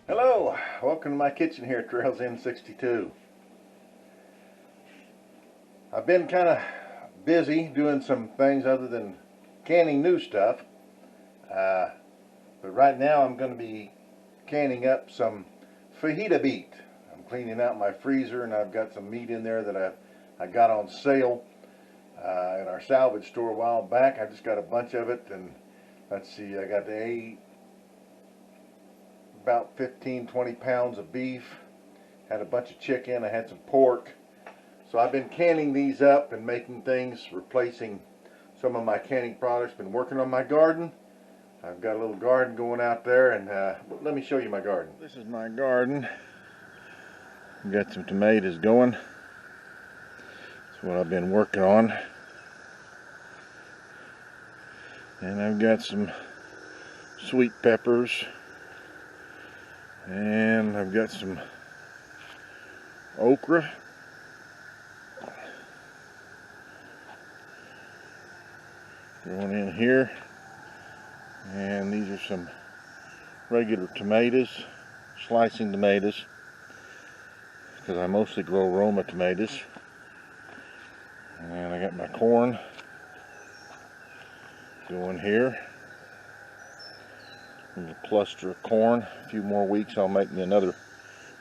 Hello, welcome to my kitchen here at Trails N62. I've been kind of busy doing some things other than canning new stuff, but right now I'm going to be canning up some fajita meat. I'm cleaning out my freezer and I've got some meat in there that I got on sale at our salvage store a while back. I just got a bunch of it, and let's see, I got about 15-20 pounds of beef, had a bunch of chicken, I had some pork. So I've been canning these up and making things, replacing some of my canning products. Been working on my garden. I've got a little garden going out there, and let me show you my garden. This is my garden. I've got some tomatoes going. That's what I've been working on. And I've got some sweet peppers. And I've got some okra. Going in here. And these are some regular tomatoes, slicing tomatoes, because I mostly grow Roma tomatoes. And I got my corn going here. A cluster of corn. A few more weeks I'll make me another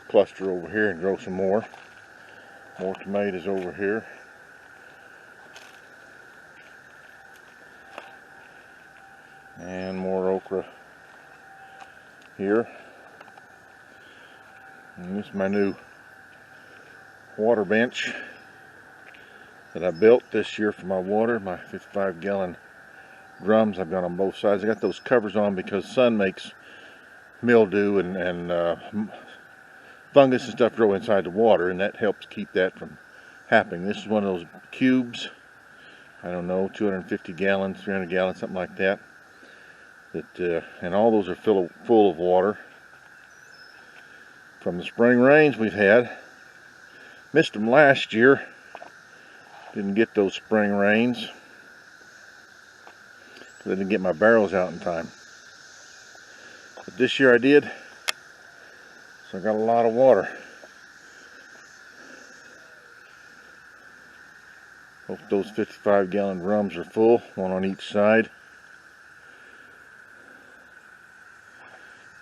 cluster over here and grow some more. More tomatoes over here. And more okra here. And this is my new water bench that I built this year for my water, my 55-gallon drums I've got on both sides. I got those covers on because sun makes mildew and fungus and stuff grow inside the water, and that helps keep that from happening. This is one of those cubes, I don't know, 250 gallons, 300 gallons, something like that. And all those are full of water from the spring rains we've had. Missed them last year. Didn't get those spring rains. I didn't get my barrels out in time. But this year I did, so I got a lot of water. Hope those 55-gallon drums are full, one on each side.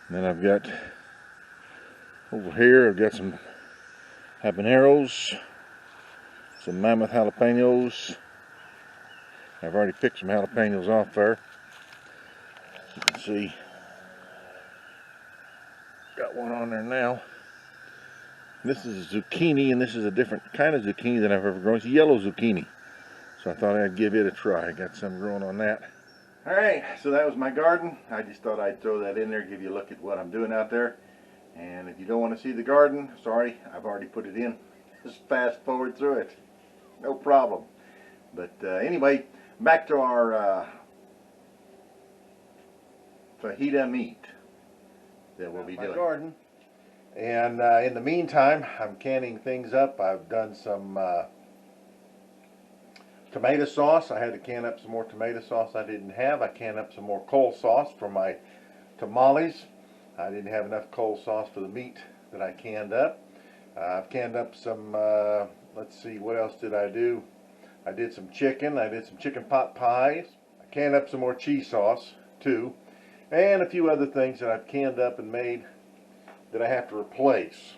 And then I've got, over here, I've got some habaneros, some mammoth jalapenos. I've already picked some jalapenos off there. You can see, got one on there now. This is a zucchini, and this is a different kind of zucchini than I've ever grown. It's yellow zucchini. So I thought I'd give it a try. I got some growing on that. Alright, so that was my garden. I just thought I'd throw that in there, give you a look at what I'm doing out there. And if you don't want to see the garden, sorry, I've already put it in. Just fast forward through it. No problem. But anyway, back to our fajita meat that we'll be doing. Garden. And in the meantime, I'm canning things up. I've done some tomato sauce. I had to can up some more tomato sauce I didn't have. I canned up some more cold sauce for my tamales. I didn't have enough cold sauce for the meat that I canned up. I've canned up some, let's see, what else did I do? I did some chicken. I did some chicken pot pies. I canned up some more cheese sauce too. And a few other things that I've canned up and made that I have to replace.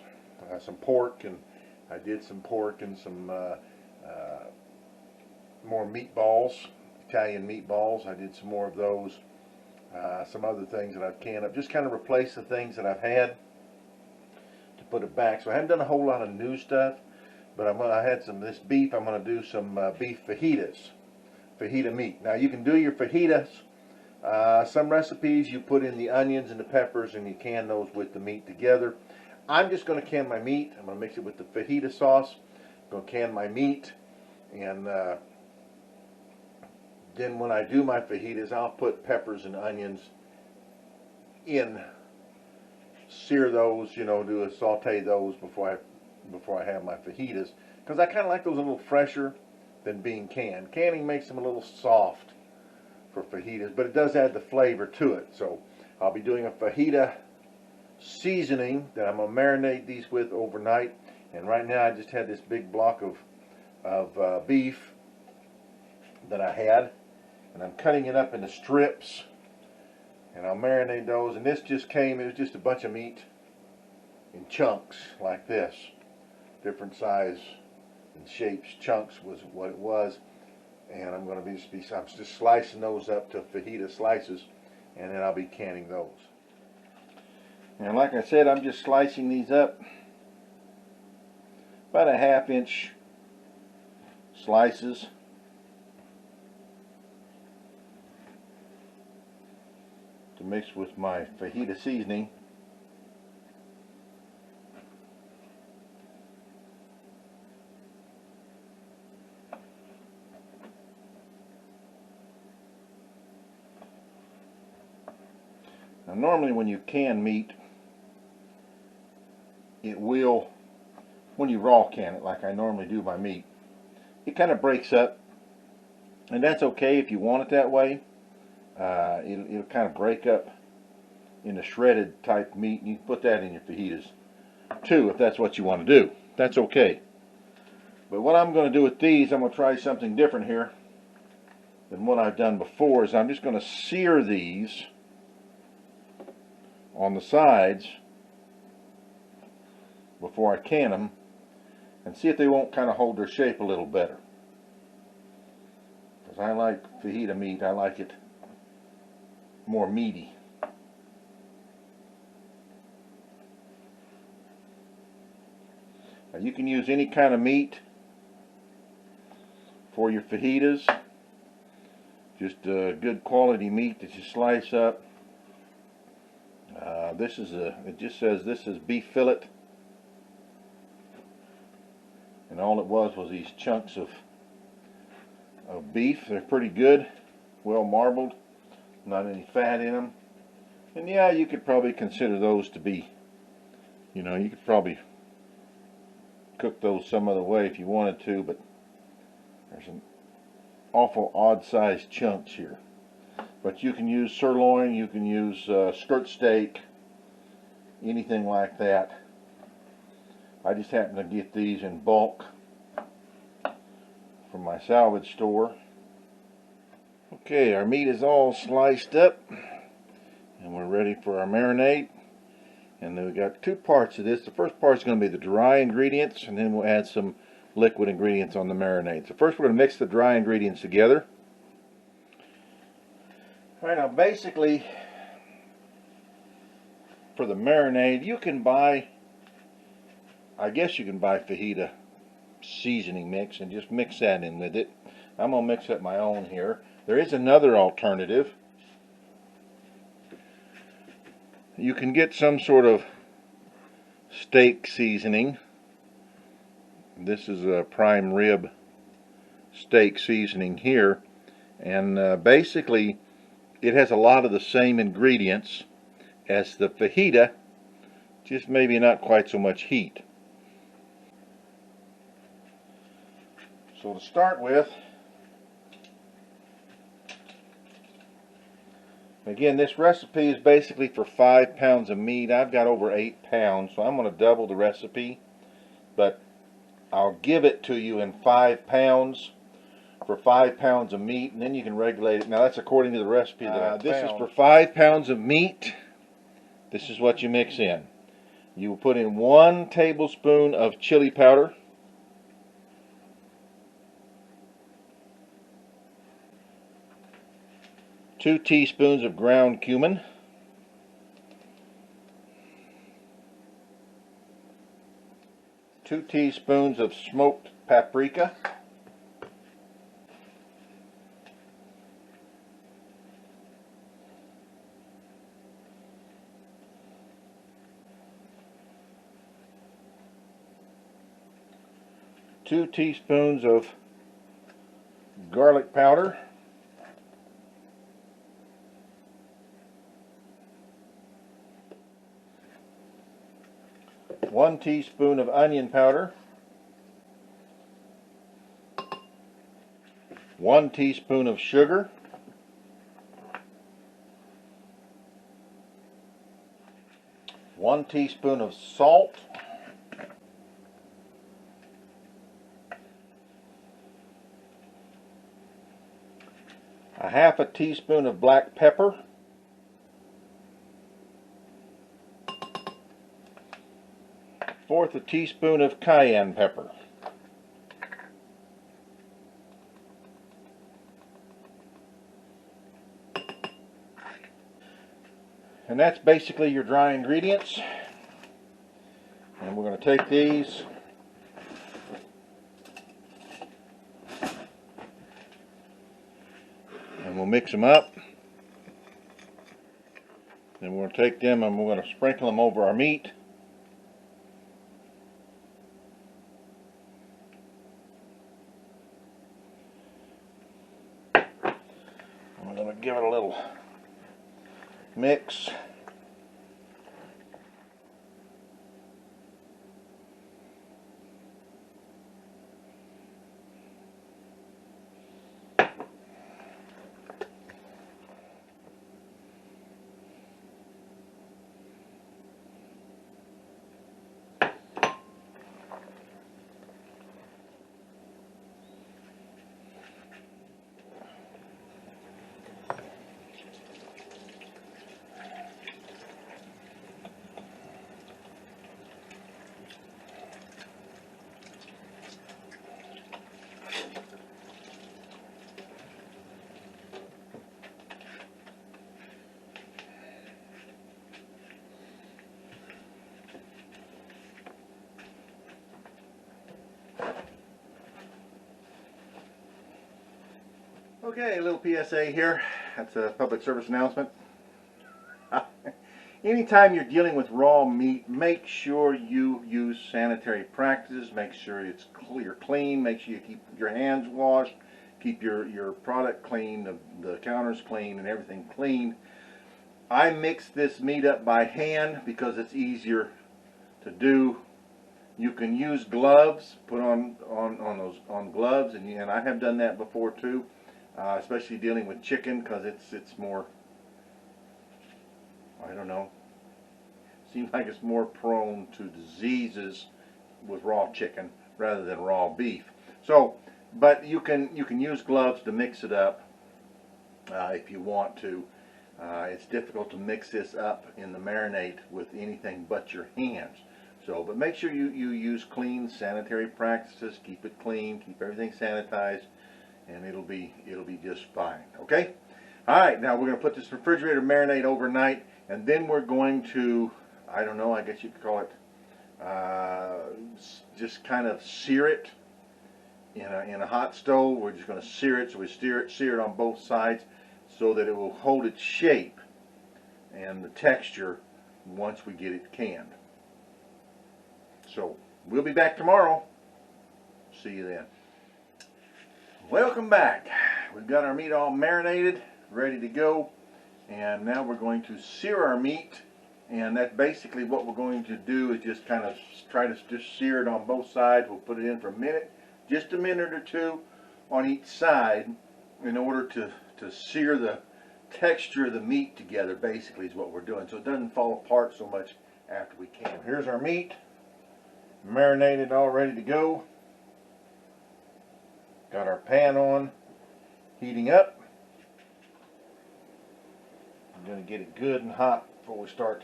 Some pork, and I did some pork and some more meatballs, Italian meatballs. I did some more of those. Some other things that I've canned up. Just kind of replace the things that I've had to put it back. So I haven't done a whole lot of new stuff, but I had some of this beef. I'm going to do some beef fajitas, fajita meat. Now you can do your fajitas. Some recipes you put in the onions and the peppers and you can those with the meat together. I'm just going to can my meat. I'm going to mix it with the fajita sauce. I'm going to can my meat, and then when I do my fajitas, I'll put peppers and onions in, sear those, do a saute those before I have my fajitas, because I kind of like those a little fresher than being canned. Canning makes them a little soft for fajitas, but it does add the flavor to it. So I'll be doing a fajita seasoning that I'm going to marinate these with overnight. And right now I just had this big block of beef that I had, and I'm cutting it up into strips, and I'll marinate those. And this just came, it was just a bunch of meat in chunks like this, different size and shapes. Chunks was what it was, and I'm going to I'm just slicing those up to fajita slices, and then I'll be canning those. And like I said, I'm just slicing these up about a 1/2 inch slices. To mix with my fajita seasoning. Now normally when you can meat, it will, when you raw can it like I normally do my meat, it kind of breaks up, and that's okay if you want it that way. It'll kind of break up into shredded type meat, and you can put that in your fajitas too if that's what you want to do. That's okay. But what I'm going to do with these, I'm going to try something different here than what I've done before. Is I'm just going to sear these on the sides before I can them, and see if they won't kind of hold their shape a little better. Because I like fajita meat, I like it more meaty. Now you can use any kind of meat for your fajitas. Just good quality meat that you slice up. It just says this is beef fillet, and all it was these chunks of beef. They're pretty good, well marbled, not any fat in them. And yeah, you could probably consider those to be, you could probably cook those some other way if you wanted to, but there's some awful odd sized chunks here. But you can use sirloin, you can use skirt steak, anything like that. I just happen to get these in bulk from my salvage store. Okay, our meat is all sliced up, and we're ready for our marinade. And then we got two parts of this. The first part is going to be the dry ingredients, and then we'll add some liquid ingredients on the marinade. So first we're going to mix the dry ingredients together. Alright, now basically for the marinade, you can buy, I guess you can buy fajita seasoning mix and just mix that in with it. I'm going to mix up my own here. There is another alternative. You can get some sort of steak seasoning. This is a prime rib steak seasoning here, and basically it has a lot of the same ingredients as the fajita, just maybe not quite so much heat. So to start with, again, this recipe is basically for 5 pounds of meat. I've got over 8 pounds, so I'm going to double the recipe, but I'll give it to you in 5 pounds for 5 pounds of meat, and then you can regulate it. Now that's according to the recipe that I found. This is for 5 pounds of meat. This is what you mix in. You will put in 1 tablespoon of chili powder, 2 teaspoons of ground cumin, 2 teaspoons of smoked paprika, 2 teaspoons of garlic powder, 1 teaspoon of onion powder, 1 teaspoon of sugar, 1 1 teaspoon of salt, a half a teaspoon of black pepper, fourth a teaspoon of cayenne pepper, and that's basically your dry ingredients. And we're going to take these and we'll mix them up. Then we're going to take them and we're going to sprinkle them over our meat. We're going to give it a little mix. Okay, a little PSA here. That's a public service announcement. Anytime you're dealing with raw meat, make sure you use sanitary practices. Make sure it's clean. Make sure you keep your hands washed. Keep your product clean, the counters clean, and everything clean. I mix this meat up by hand because it's easier to do. You can use gloves. Put on gloves, and I have done that before too. Especially dealing with chicken, because it's more, I don't know, seems like it's more prone to diseases with raw chicken rather than raw beef. So, but you can use gloves to mix it up if you want to. It's difficult to mix this up in the marinade with anything but your hands. So, but make sure you use clean sanitary practices. Keep it clean. Keep everything sanitized. And it'll be just fine. Okay? Alright, now we're going to put this refrigerator marinade overnight, and then we're going to, I don't know, I guess you could call it, just kind of sear it in a hot stove. We're just going to sear it, so we sear it on both sides so that it will hold its shape and the texture once we get it canned. So, we'll be back tomorrow. See you then. Welcome back. We've got our meat all marinated, ready to go, and now we're going to sear our meat. And that's basically what we're going to do, is just kind of try to just sear it on both sides. We'll put it in for a minute, just a minute or two on each side, in order to sear the texture of the meat together, basically is what we're doing, so it doesn't fall apart so much after we can. Here's our meat, marinated, all ready to go. Got our pan on, heating up. I'm going to get it good and hot before we start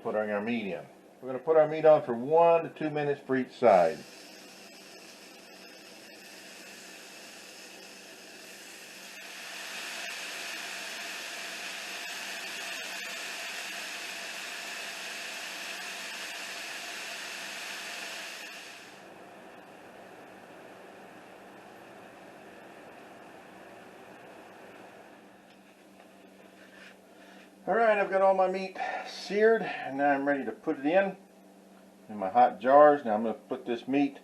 putting our meat in. We're going to put our meat on for 1 to 2 minutes for each side. Alright, I've got all my meat seared, and now I'm ready to put it in my hot jars. Now I'm going to put this meat,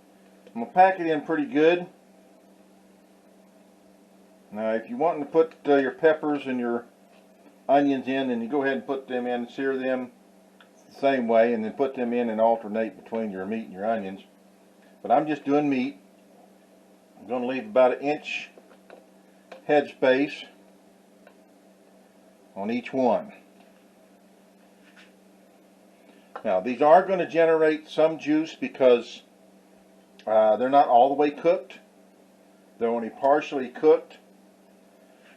I'm going to pack it in pretty good. Now if you want to put your peppers and your onions in, then you go ahead and put them in, sear them the same way, and then put them in and alternate between your meat and your onions. But I'm just doing meat. I'm going to leave about 1 inch head space on each one. Now these are going to generate some juice because they're not all the way cooked. They're only partially cooked.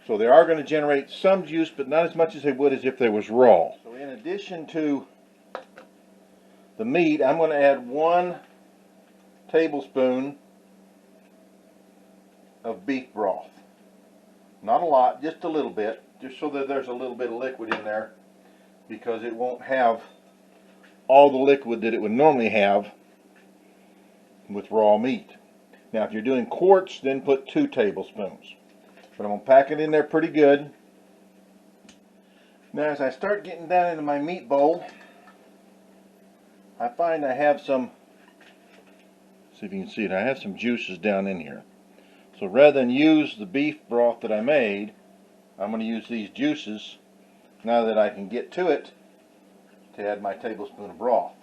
So they are going to generate some juice, but not as much as they would as if they was raw. So in addition to the meat, I'm going to add 1 tablespoon of beef broth. Not a lot, just a little bit, just so that there's a little bit of liquid in there, because it won't have all the liquid that it would normally have with raw meat. Now if you're doing quarts, then put 2 tablespoons. But I'm going to pack it in there pretty good. Now as I start getting down into my meat bowl, I find I have some, see if you can see it, I have some juices down in here. So rather than use the beef broth that I made, I'm going to use these juices, now that I can get to it, to add my tablespoon of broth.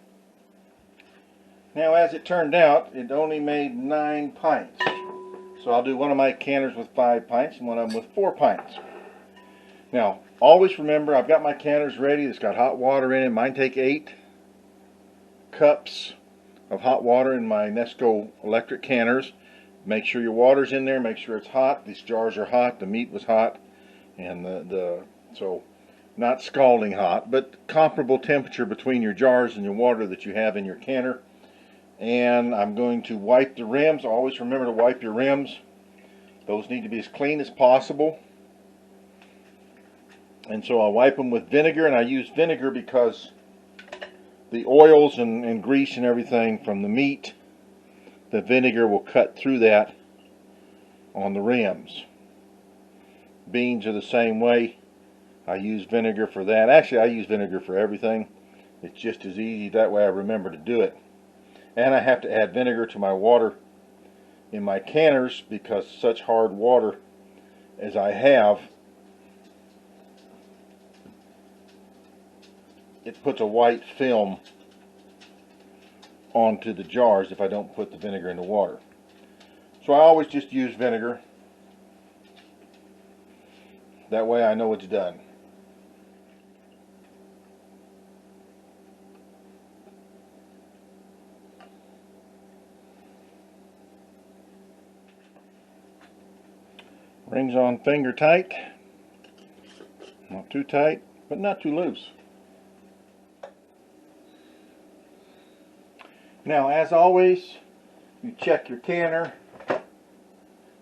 Now as it turned out, it only made 9 pints. So I'll do one of my canners with 5 pints and one of them with 4 pints. Now, always remember, I've got my canners ready. It's got hot water in it. Mine take 8 cups of hot water in my Nesco electric canners. Make sure your water's in there. Make sure it's hot. These jars are hot. The meat was hot. And so not scalding hot, but comparable temperature between your jars and your water that you have in your canner. And I'm going to wipe the rims. Always remember to wipe your rims. Those need to be as clean as possible. And so I'll wipe them with vinegar, and I use vinegar because the oils and grease and everything from the meat, the vinegar will cut through that on the rims. Beans are the same way. I use vinegar for that. Actually, I use vinegar for everything. It's just as easy that way I remember to do it. And I have to add vinegar to my water in my canners because such hard water as I have, it puts a white film onto the jars if I don't put the vinegar in the water. So I always just use vinegar. That way I know it's done. Rings on finger tight, not too tight, but not too loose. Now, as always, you check your canner,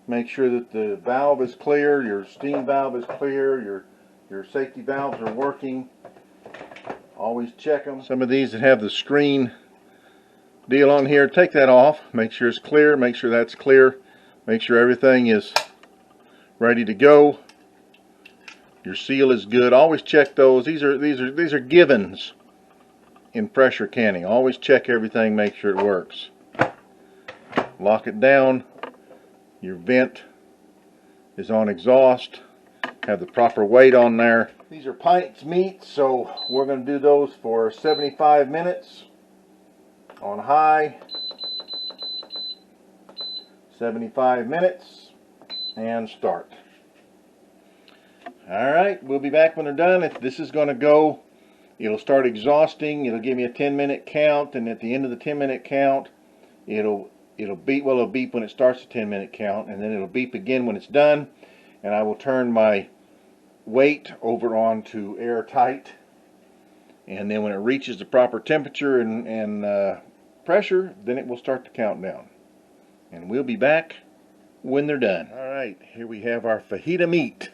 make sure that the valve is clear, your steam valve is clear, your safety valves are working. Always check them. Some of these that have the screen deal on here, take that off, make sure it's clear, make sure that's clear, make sure everything is ready to go. Your seal is good. Always check those. These are givens in pressure canning. Always check everything, make sure it works. Lock it down. Your vent is on exhaust. Have the proper weight on there. These are pints meat, so we're going to do those for 75 minutes on high. 75 minutes. And start. Alright, we'll be back when they're done. This is going to go, it'll start exhausting, it'll give me a 10-minute count, and at the end of the 10-minute count, it'll beep, well, it'll beep when it starts the 10-minute count, and then it'll beep again when it's done, and I will turn my weight over onto airtight, and then when it reaches the proper temperature and pressure, then it will start the countdown. And we'll be back when they're done. Alright, here we have our fajita meat.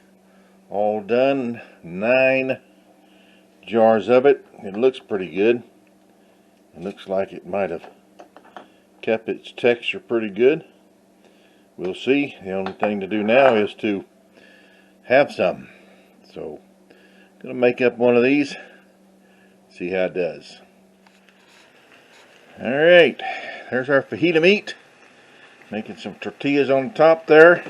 All done. 9 jars of it. It looks pretty good. It looks like it might have kept its texture pretty good. We'll see. The only thing to do now is to have some. So, I'm going to make up one of these. See how it does. Alright, there's our fajita meat. Making some tortillas on the top there.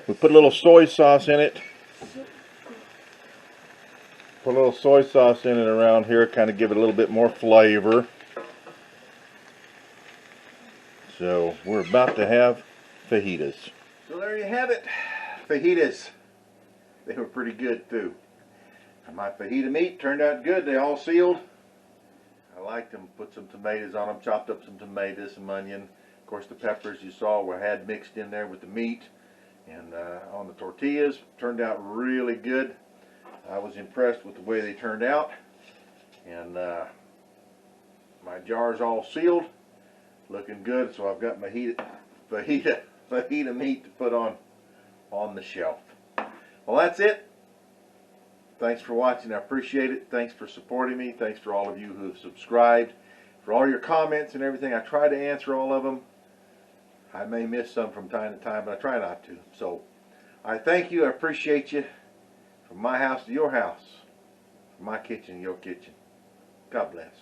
We put a little soy sauce in it. Put a little soy sauce in it around here, kind of give it a little bit more flavor. So we're about to have fajitas. So there you have it. Fajitas. They were pretty good too. And my fajita meat turned out good. They all sealed. I liked them. Put some tomatoes on them. Chopped up some tomatoes, some onion. Of course, the peppers you saw were had mixed in there with the meat. And on the tortillas, turned out really good. I was impressed with the way they turned out. And my jar's all sealed. Looking good. So I've got my fajita meat to put on the shelf. Well, that's it. Thanks for watching. I appreciate it. Thanks for supporting me. Thanks for all of you who have subscribed. For all your comments and everything. I try to answer all of them. I may miss some from time to time, but I try not to. So, I thank you. I appreciate you. From my house to your house. From my kitchen to your kitchen. God bless.